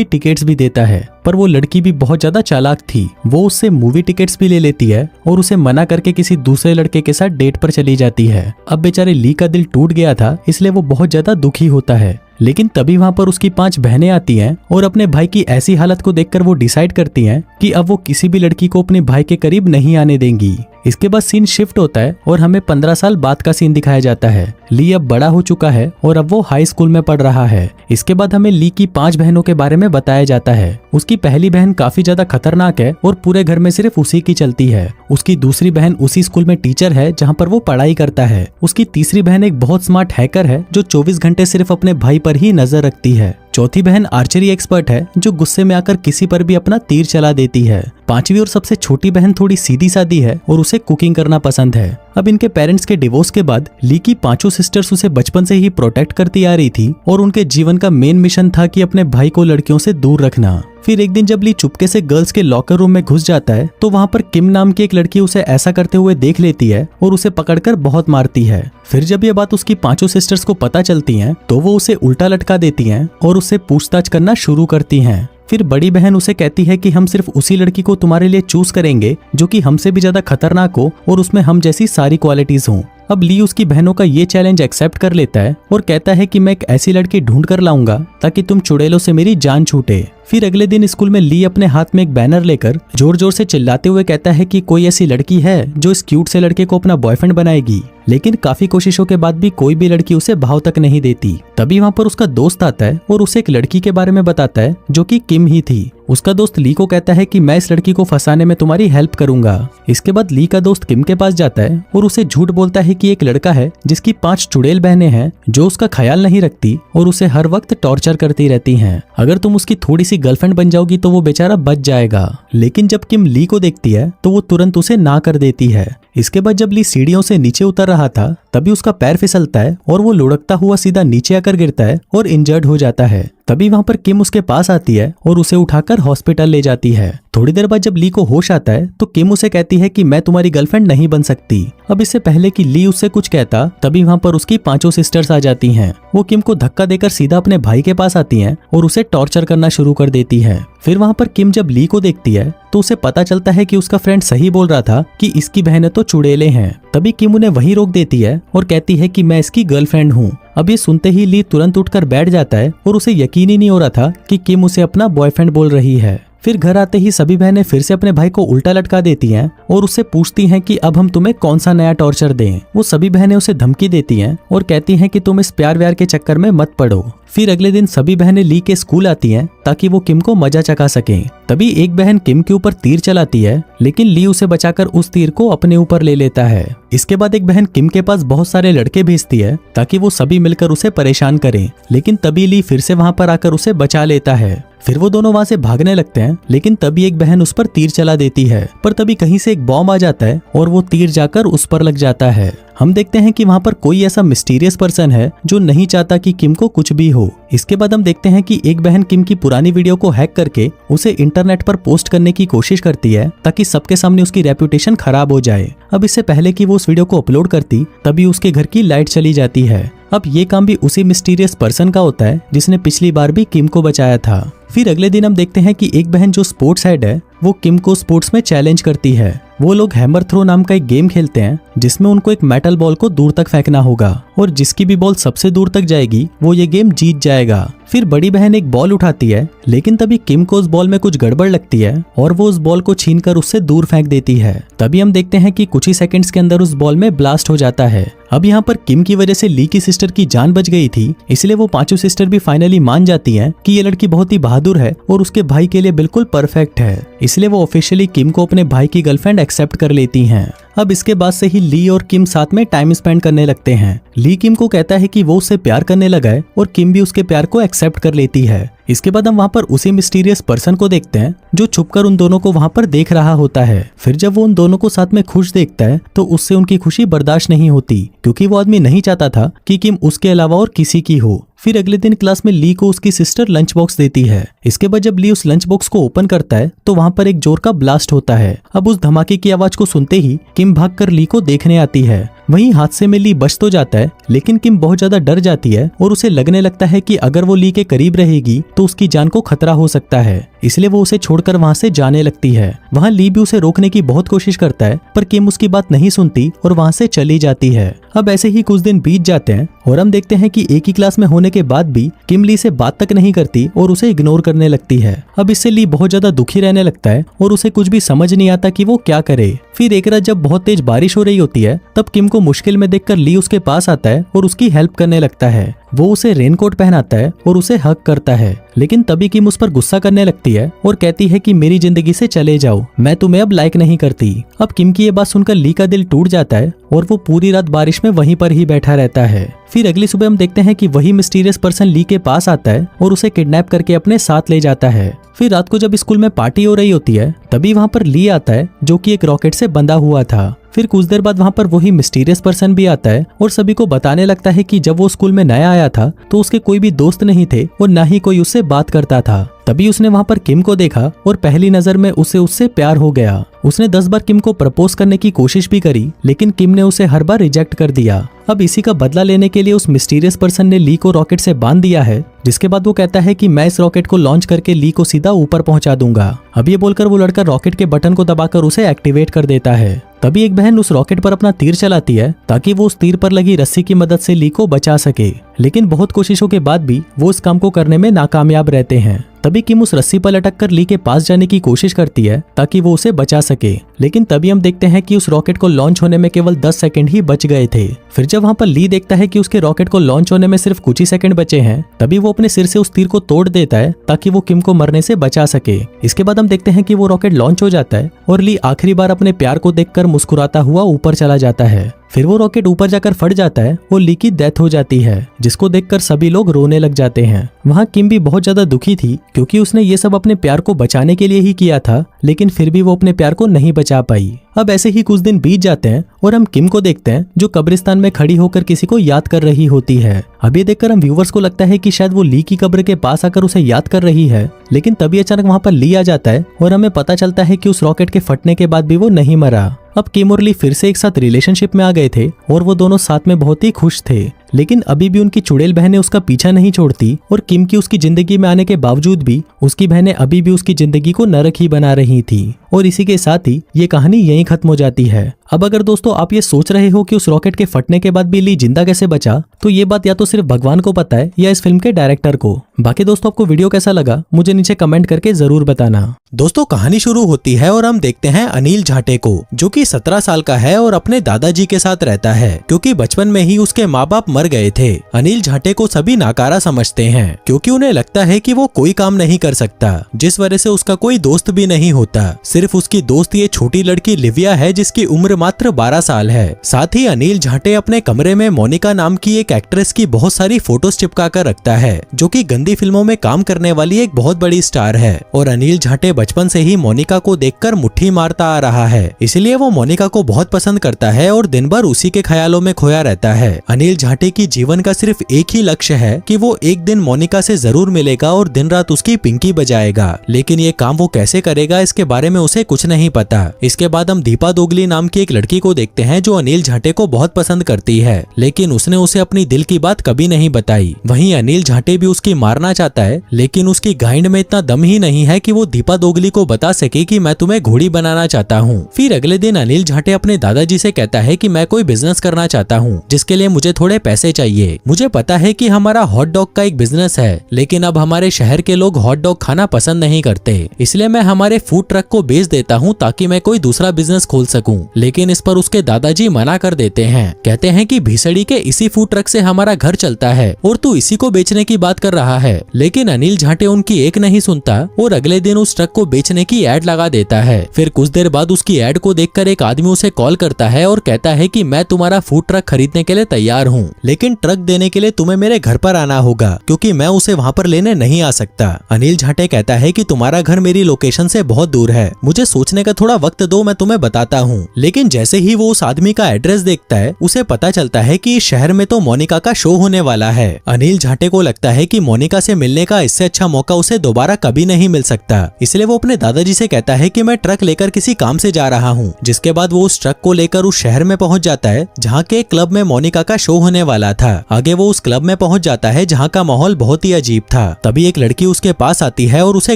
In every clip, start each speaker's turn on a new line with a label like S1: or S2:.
S1: Tickets भी देता है। पर वो लड़की भी बहुत ज्यादा चालाक थी, वो उससे मूवी टिकट्स भी ले लेती है और उसे मना करके किसी दूसरे लड़के के साथ डेट पर चली जाती है। अब बेचारे ली का दिल टूट गया था, इसलिए वो बहुत ज्यादा दुखी होता है। लेकिन तभी वहां पर उसकी 5 बहनें आती हैं और अपने भाई की ऐसी हालत को देखकर वो डिसाइड करती हैं कि अब वो किसी भी लड़की को अपने भाई के करीब नहीं आने देंगी। इसके बाद सीन शिफ्ट होता है और हमें 15 साल बाद का सीन दिखाया जाता है। ली अब बड़ा हो चुका है और अब वो हाई स्कूल में पढ़ रहा है। इसके बाद हमें ली की 5 बहनों के बारे में बताया जाता है। उसकी पहली बहन काफी ज्यादा खतरनाक है और पूरे घर में सिर्फ उसी की चलती है। उसकी दूसरी बहन उसी स्कूल में टीचर है जहाँ पर वो पढ़ाई करता है। उसकी तीसरी बहन एक बहुत स्मार्ट हैकर है जो 24 घंटे सिर्फ अपने भाई पर ही नजर रखती है। चौथी बहन आर्चरी एक्सपर्ट है जो गुस्से में आकर किसी पर भी अपना तीर चला देती है। पांचवी और सबसे छोटी बहन थोड़ी सीधी सादी है और उसे कुकिंग करना पसंद है। अब इनके पेरेंट्स के डिवोर्स के बाद ली की 5 सिस्टर्स उसे बचपन से ही प्रोटेक्ट करती आ रही थी और उनके जीवन का मेन मिशन था कि अपने भाई को लड़कियों से दूर रखना। फिर एक दिन जब ली चुपके से गर्ल्स के लॉकर रूम में घुस जाता है तो वहाँ पर किम नाम की एक लड़की उसे ऐसा करते हुए देख लेती है और उसे पकड़कर बहुत मारती है। फिर जब ये बात उसकी 5 सिस्टर्स को पता चलती है तो वो उसे उल्टा लटका देती हैं और उससे पूछताछ करना शुरू करती हैं। फिर बड़ी बहन उसे कहती है कि हम सिर्फ उसी लड़की को तुम्हारे लिए चूज करेंगे जो कि हमसे भी ज्यादा खतरनाक हो और उसमें हम जैसी सारी क्वालिटीज हों। अब ली उसकी बहनों का ये चैलेंज एक्सेप्ट कर लेता है और कहता है कि मैं एक ऐसी लड़की ढूंढ कर लाऊंगा ताकि तुम चुड़ैलों से मेरी जान छूटे। फिर अगले दिन स्कूल में ली अपने हाथ में एक बैनर लेकर जोर जोर से चिल्लाते हुए कहता है कि कोई ऐसी लड़की है जो इस क्यूट से लड़के को अपना बॉयफ्रेंड बनाएगी। लेकिन काफी कोशिशों के बाद भी कोई भी लड़की उसे भाव तक नहीं देती। तभी वहाँ पर उसका दोस्त आता है और उसे एक लड़की के बारे में बताता है जो कि किम ही थी। उसका दोस्त ली को कहता है कि मैं इस लड़की को फंसाने में तुम्हारी हेल्प करूंगा। इसके बाद ली का दोस्त किम के पास जाता है और उसे झूठ बोलता है कि एक लड़का है जिसकी 5 चुड़ैल बहनें हैं जो उसका ख्याल नहीं रखती और उसे हर वक्त टॉर्चर करती रहती हैं। अगर तुम उसकी थोड़ी सी गर्लफ्रेंड बन जाओगी तो वो बेचारा बच जाएगा। लेकिन जब किम ली को देखती है तो वो तुरंत उसे ना कर देती है। इसके बाद जब ली सीढ़ियों से नीचे उतर रहा था तभी उसका पैर फिसलता है और वो लुढ़कता हुआ सीधा नीचे आकर गिरता है और इंजर्ड हो जाता है। तभी वहाँ पर किम उसके पास आती है और उसे उठाकर हॉस्पिटल ले जाती है। थोड़ी देर बाद जब ली को होश आता है तो किम उसे कहती है कि मैं तुम्हारी गर्लफ्रेंड नहीं बन सकती। अब इससे पहले कि ली उससे कुछ कहता तभी वहाँ पर उसकी 5 सिस्टर्स आ जाती हैं। वो किम को धक्का देकर सीधा अपने भाई के पास आती हैं और उसे टॉर्चर करना शुरू कर देती है। फिर वहाँ पर किम जब ली को देखती है तो उसे पता चलता है कि उसका फ्रेंड सही बोल रहा था कि इसकी बहनें तो चुड़ैले हैं। तभी किम उन्हें वहीं रोक देती है और कहती है कि मैं इसकी गर्लफ्रेंड हूँ। अब ये सुनते ही ली तुरंत उठकर बैठ जाता है और उसे यकीन ही नहीं हो रहा था कि किम उसे अपना बॉयफ्रेंड बोल रही है। फिर घर आते ही सभी बहनें फिर से अपने भाई को उल्टा लटका देती हैं और उससे पूछती हैं कि अब हम तुम्हें कौन सा नया टॉर्चर दें। वो सभी बहनें उसे धमकी देती हैं और कहती हैं कि तुम इस प्यार व्यार के चक्कर में मत पड़ो। फिर अगले दिन सभी बहनें ली के स्कूल आती हैं ताकि वो किम को मजा चखा सकें। तभी एक बहन किम के ऊपर तीर चलाती है लेकिन ली उसे बचाकर उस तीर को अपने ऊपर ले लेता है। इसके बाद एक बहन किम के पास बहुत सारे लड़के भेजती है ताकि वो सभी मिलकर उसे परेशान करें। लेकिन तभी ली फिर से वहाँ पर आकर उसे बचा लेता है। फिर वो दोनों वहाँ से भागने लगते हैं लेकिन तभी एक बहन उस पर तीर चला देती है। पर तभी कहीं से एक बॉम्ब आ जाता है और वो तीर जाकर उस पर लग जाता है। हम देखते हैं कि वहाँ पर कोई ऐसा मिस्टीरियस पर्सन है जो नहीं चाहता कि किम को कुछ भी हो। इसके बाद हम देखते हैं कि एक बहन किम की पुरानी वीडियो को हैक करके उसे इंटरनेट पर पोस्ट करने की कोशिश करती है ताकि सबके सामने उसकी रेपुटेशन खराब हो जाए। अब इससे पहले कि वो उस वीडियो को अपलोड करती तभी उसके घर की लाइट चली जाती है। अब ये काम भी उसी मिस्टीरियस पर्सन का होता है जिसने पिछली बार भी किम को बचाया था। फिर अगले दिन हम देखते हैं कि एक बहन जो स्पोर्ट्स हेड है वो किम को स्पोर्ट्स में चैलेंज करती है। वो लोग हैमर थ्रो नाम का एक गेम खेलते हैं जिसमें उनको एक मेटल बॉल को दूर तक फेंकना होगा और जिसकी भी बॉल सबसे दूर तक जाएगी वो ये गेम जीत जाएगा। फिर बड़ी बहन एक बॉल उठाती है लेकिन तभी किम को उस बॉल में कुछ गड़बड़ लगती है और वो उस बॉल को छीनकर उससे दूर फेंक देती है। तभी हम देखते हैं कि कुछ ही सेकंड्स के अंदर उस बॉल में ब्लास्ट हो जाता है। अब यहाँ पर किम की वजह से ली की सिस्टर की जान बच गई थी, इसलिए वो 5 सिस्टर भी फाइनली मान जाती हैं कि ये लड़की बहुत ही बहादुर है और उसके भाई के लिए बिल्कुल परफेक्ट है। इसलिए वो ऑफिशियली किम को अपने भाई की गर्लफ्रेंड एक्सेप्ट कर लेती हैं। अब इसके बाद से ही ली और किम साथ में टाइम स्पेंड करने लगते हैं। ली किम को कहता है कि वो उससे प्यार करने लगा है और किम भी उसके प्यार को एक्सेप्ट कर लेती है। इसके बाद हम वहाँ पर उसी मिस्टीरियस पर्सन को देखते हैं जो छुपकर उन दोनों को वहाँ पर देख रहा होता है। फिर जब वो उन दोनों को साथ में खुश देखता है तो उससे उनकी खुशी बर्दाश्त नहीं होती क्योंकि वो आदमी नहीं चाहता था कि किम उसके अलावा और किसी की हो। फिर अगले दिन क्लास में ली को उसकी सिस्टर लंच बॉक्स देती है। इसके बाद जब ली उस लंच बॉक्स को ओपन करता है तो वहाँ पर एक जोर का ब्लास्ट होता है। अब उस धमाके की आवाज को सुनते ही किम भागकर ली को देखने आती है। वहीं हादसे में ली बच तो जाता है, लेकिन किम बहुत ज्यादा डर जाती है और उसे लगने लगता है कि अगर वो ली के करीब रहेगी तो उसकी जान को खतरा हो सकता है, इसलिए वो उसे छोड़कर वहां से जाने लगती है। वहां ली भी उसे रोकने की बहुत कोशिश करता है, पर किम उसकी बात नहीं सुनती और वहां से चली जाती है। अब ऐसे ही कुछ दिन बीत जाते हैं और हम देखते हैं कि एक ही क्लास में होने के बाद भी किम ली से बात तक नहीं करती और उसे इग्नोर करने लगती है। अब इससे ली बहुत ज्यादा दुखी रहने लगता है और उसे कुछ भी समझ नहीं आता कि वो क्या करे। फिर एक रात जब बहुत तेज बारिश हो रही होती है, तब किम को मुश्किल में देखकर ली उसके पास आता है और उसकी हेल्प करने लगता है। वो उसे रेनकोट पहनाता है और उसे हग करता है, लेकिन तभी किम उस पर गुस्सा करने लगती है और कहती है कि मेरी जिंदगी से चले जाओ, मैं तुम्हें अब लाइक नहीं करती। अब किम की ये बात सुनकर ली का दिल टूट जाता है और वो पूरी रात बारिश में वहीं पर ही बैठा रहता है। फिर अगली सुबह हम देखते हैं कि वही मिस्टीरियस पर्सन ली के पास आता है और उसे किडनैप करके अपने साथ ले जाता है। फिर रात को जब स्कूल में पार्टी हो रही होती है, तभी वहाँ पर ली आता है जो कि एक रॉकेट से बंधा हुआ था। फिर कुछ देर बाद वहाँ पर वही मिस्टीरियस पर्सन भी आता है और सभी को बताने लगता है कि जब वो स्कूल में नया आया था तो उसके कोई भी दोस्त नहीं थे और ना ही कोई उससे बात करता था। तभी उसने वहाँ पर किम को देखा और पहली नजर में उससे प्यार हो गया। उसने 10 बार किम को प्रपोज करने की कोशिश भी करी, लेकिन किम ने उसे हर बार रिजेक्ट कर दिया। अब इसी का बदला लेने के लिए उस मिस्टीरियस पर्सन ने ली को रॉकेट से बांध दिया है, जिसके बाद वो कहता है कि मैं इस रॉकेट को लॉन्च करके ली को सीधा ऊपर पहुंचा दूंगा। अब ये बोलकर वो लड़का रॉकेट के बटन को दबाकर उसे एक्टिवेट कर देता है। तभी एक बहन उस रॉकेट पर अपना तीर चलाती है ताकि वो उस तीर पर लगी रस्सी की मदद से ली को बचा सके, लेकिन बहुत कोशिशों के बाद भी वो इस काम को करने में नाकामयाब रहते हैं। तभी किम उस रस्सी पर लटक कर ली के पास जाने की कोशिश करती है ताकि वो उसे बचा सके, लेकिन तभी हम देखते हैं कि उस रॉकेट को लॉन्च होने में केवल 10 सेकंड ही बच गए थे। फिर जब वहाँ पर ली देखता है कि उसके रॉकेट को लॉन्च होने में सिर्फ कुछ ही सेकंड बचे हैं, तभी वो अपने सिर से उस तीर को तोड़ देता है ताकि वो किम को मरने से बचा सके। इसके बाद हम देखते हैं कि वो रॉकेट लॉन्च हो जाता है और ली आखिरी बार अपने प्यार को देखकर मुस्कुराता हुआ ऊपर चला जाता है। फिर वो रॉकेट ऊपर जाकर फट जाता है और ली की डेथ हो जाती है, जिसको देखकर सभी लोग रोने लग जाते हैं। वहाँ किम भी बहुत ज्यादा दुखी थी क्योंकि उसने ये सब अपने प्यार को बचाने के लिए ही किया था, लेकिन फिर भी वो अपने प्यार को नहीं बचा पाई। अब ऐसे ही कुछ दिन बीत जाते हैं और हम किम को देखते हैं जो कब्रिस्तान में खड़ी होकर किसी को याद कर रही होती है। अब ये देखकर हम व्यूवर्स को लगता है कि शायद वो ली की कब्र के पास आकर उसे याद कर रही है, लेकिन तभी अचानक वहाँ पर ली आ जाता है और हमें पता चलता है कि उस रॉकेट के फटने के बाद भी वो नहीं मरा। अब किम और ली फिर से एक साथ रिलेशनशिप में आ गए थे और वो दोनों साथ में बहुत ही खुश थे, लेकिन अभी भी उनकी चुड़ैल बहनें उसका पीछा नहीं छोड़ती और किम की उसकी जिंदगी में आने के बावजूद भी उसकी बहनें अभी भी उसकी जिंदगी को नरक ही बना रही थी। और इसी के साथ ही ये कहानी यहीं खत्म हो जाती है। अब अगर दोस्तों आप ये सोच रहे हो कि उस रॉकेट के फटने के बाद भी ली जिंदा कैसे बचा, तो ये बात या तो सिर्फ भगवान को पता है या इस फिल्म के डायरेक्टर को। बाकी दोस्तों आपको वीडियो कैसा लगा मुझे नीचे कमेंट करके जरूर बताना।
S2: दोस्तों कहानी शुरू होती है और हम देखते हैं अनिल झाटे को, जो कि 17 साल का है और अपने दादाजी के साथ रहता है क्योंकि बचपन में ही उसके माँ बाप मर गए थे। अनिल झाटे को सभी नाकारा समझते हैं क्योंकि उन्हें लगता है कि वो कोई काम नहीं कर सकता, जिस वजह से उसका कोई दोस्त भी नहीं होता। सिर्फ उसकी दोस्त ये छोटी लड़की लिविया है जिसकी उम्र मात्र 12 साल है। साथ ही अनिल झाटे अपने कमरे में मोनिका नाम की एक एक्ट्रेस की बहुत सारी फोटोज चिपका कर रखता है, जो कि गंदी फिल्मों में काम करने वाली एक बहुत बड़ी स्टार है। और अनिल झाटे बचपन से ही मोनिका को देखकर मुट्ठी मारता आ रहा है, इसलिए वो मोनिका को बहुत पसंद करता है और दिन भर उसी के ख्यालों में खोया रहता है। अनिल झाटे की जीवन का सिर्फ एक ही लक्ष्य है कि वो एक दिन मोनिका से जरूर मिलेगा और दिन रात उसकी पिंकी बजाएगा, लेकिन ये काम वो कैसे करेगा इसके बारे में उसे कुछ नहीं पता। इसके बाद हम दीपा दोगली नाम की एक लड़की को देखते हैं जो अनिल झाटे को बहुत पसंद करती है, लेकिन उसने उसे अपनी दिल की बात कभी नहीं बताई। वहीं अनिल झाटे भी उसकी मारना चाहता है, लेकिन उसकी गाइंड में इतना दम ही नहीं है कि वो दीपा दोगली को बता सके कि मैं तुम्हें घोड़ी बनाना चाहता हूँ। फिर अगले दिन अनिल झाटे अपने दादाजी से कहता है कि मैं कोई बिजनेस करना चाहता हूँ जिसके लिए मुझे थोड़े पैसे चाहिए। मुझे पता है कि हमारा हॉट डॉग का एक बिजनेस है, लेकिन अब हमारे शहर के लोग हॉट डॉग खाना पसंद नहीं करते, इसलिए मैं हमारे फूड ट्रक को बेच देता हूँ ताकि मैं कोई दूसरा बिजनेस खोल सकूं। लेकिन इस पर उसके दादाजी मना कर देते हैं, कहते हैं कि भीसड़ी के इसी फूड ट्रक से हमारा घर चलता है और तू इसी को बेचने की बात कर रहा है। लेकिन अनिल झाटे उनकी एक नहीं सुनता और अगले दिन उस ट्रक को बेचने की एड लगा देता है। फिर कुछ देर बाद उसकी एड को देखकर एक आदमी उसे कॉल करता है और कहता है कि मैं तुम्हारा फूड ट्रक खरीदने के लिए तैयार हूँ, लेकिन ट्रक देने के लिए तुम्हें मेरे घर पर आना होगा क्योंकि मैं उसे वहाँ पर लेने नहीं आ सकता। अनिल झाटे कहता है कि तुम्हारा घर मेरी लोकेशन से बहुत दूर है, मुझे सोचने का थोड़ा वक्त दो, मैं तुम्हें बताता हूँ। लेकिन लेकिन जैसे ही वो उस आदमी का एड्रेस देखता है उसे पता चलता है कि इस शहर में तो मोनिका का शो होने वाला है। अनिल झाटे को लगता है कि मोनिका से मिलने का इससे अच्छा मौका उसे दोबारा कभी नहीं मिल सकता, इसलिए वो अपने दादाजी से कहता है कि मैं ट्रक लेकर किसी काम से जा रहा हूँ। जिसके बाद वो उस ट्रक को लेकर उस शहर में पहुंच जाता है जहाँ के क्लब में मोनिका का शो होने वाला था। आगे वो उस क्लब में पहुंच जाता है जहाँ का माहौल बहुत ही अजीब था। तभी एक लड़की उसके पास आती है और उसे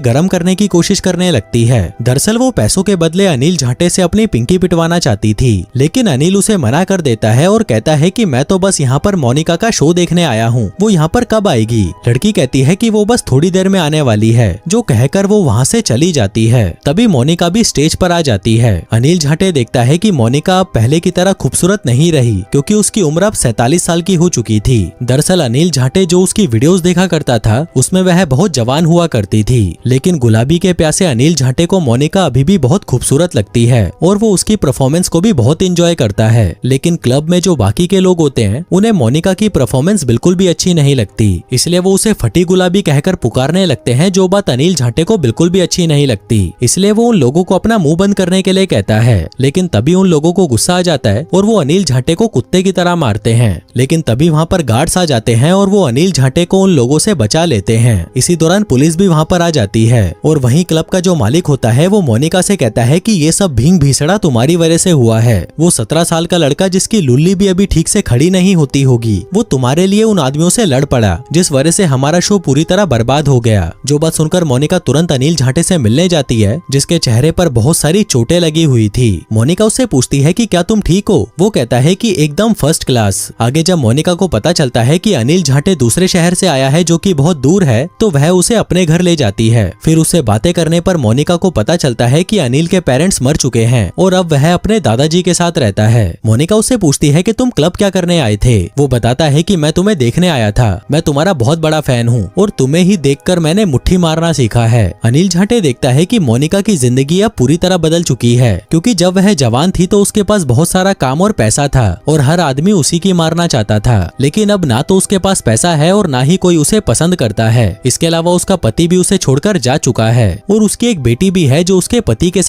S2: गर्म करने की कोशिश करने लगती है। दरअसल वो पैसों के बदले अनिल झाटे से अपनी पिंकी पिटवाना चाहती थी, लेकिन अनिल उसे मना कर देता है और कहता है कि मैं तो बस यहाँ पर मोनिका का शो देखने आया हूँ, वो यहाँ पर कब आएगी। लड़की कहती है कि वो बस थोड़ी देर में आने वाली है, जो कहकर वो वहाँ से चली जाती है। तभी मोनिका भी स्टेज पर आ जाती है। अनिल झाटे देखता है कि मोनिका अब पहले की तरह खूबसूरत नहीं रही, क्योंकि उसकी उम्र अब 47 साल की हो चुकी थी। दरअसल अनिल झाटे जो उसकी वीडियोस देखा करता था उसमें वह बहुत जवान हुआ करती थी, लेकिन गुलाबी के प्यासे अनिल झाटे को मोनिका अभी भी बहुत खूबसूरत लगती है और वो उसकी परफॉर्मेंस को भी बहुत एंजॉय करता है। लेकिन क्लब में जो बाकी के लोग होते हैं उन्हें मोनिका की परफॉर्मेंस बिल्कुल भी अच्छी नहीं लगती, इसलिए वो उसे फटी गुलाबी कहकर पुकारने लगते हैं, जो बात अनिल झाटे को बिल्कुल भी अच्छी नहीं लगती। इसलिए वो उन लोगों को अपना मुंह बंद करने के लिए कहता है, लेकिन तभी उन लोगों को गुस्सा आ जाता है और वो अनिल झाटे को कुत्ते की तरह मारते हैं। लेकिन तभी वहाँ पर गार्ड्स आ जाते हैं और वो अनिल झाटे को उन लोगों से बचा लेते हैं। इसी दौरान पुलिस भी वहाँ पर आ जाती है और वहीं क्लब का जो मालिक होता है वो मोनिका से कहता है कि ये सब भींग भीसड़ा तुम्हारी वजह से हुआ है। वो 17 साल का लड़का जिसकी लुल्ली भी अभी ठीक से खड़ी नहीं होती होगी, वो तुम्हारे लिए उन आदमियों से लड़ पड़ा, जिस वजह से हमारा शो पूरी तरह बर्बाद हो गया। जो बात सुनकर मोनिका तुरंत अनिल झाटे से मिलने जाती है, जिसके चेहरे पर बहुत सारी चोटें लगी हुई थी। मोनिका उससे पूछती है कि क्या तुम ठीक हो? वो कहता है कि एकदम फर्स्ट क्लास। आगे जब मोनिका को पता चलता है कि अनिल झाटे दूसरे शहर से आया है जो कि बहुत दूर है, तो वह उसे अपने घर ले जाती है। फिर उससे बातें करने पर मोनिका को पता चलता है कि अनिल के पेरेंट्स मर चुके हैं और अब वह अपने दादाजी के साथ रहता है। मोनिका उससे पूछती है कि तुम क्लब क्या करने आए थे? वो बताता है कि मैं तुम्हें देखने आया था, मैं तुम्हारा बहुत बड़ा फैन हूँ और तुम्हें ही देखकर मैंने मुट्ठी मारना सीखा है। अनिल झाटे देखता है कि मोनिका की जिंदगी अब पूरी तरह बदल चुकी है, क्योंकि जब वह जवान थी तो उसके पास बहुत सारा काम और पैसा था और हर आदमी उसी की मारना चाहता था। लेकिन अब ना तो उसके पास पैसा है और ना ही कोई उसे पसंद करता है। इसके अलावा उसका पति भी उसे छोड़कर जा चुका है और उसकी एक बेटी भी है जो उसके पति के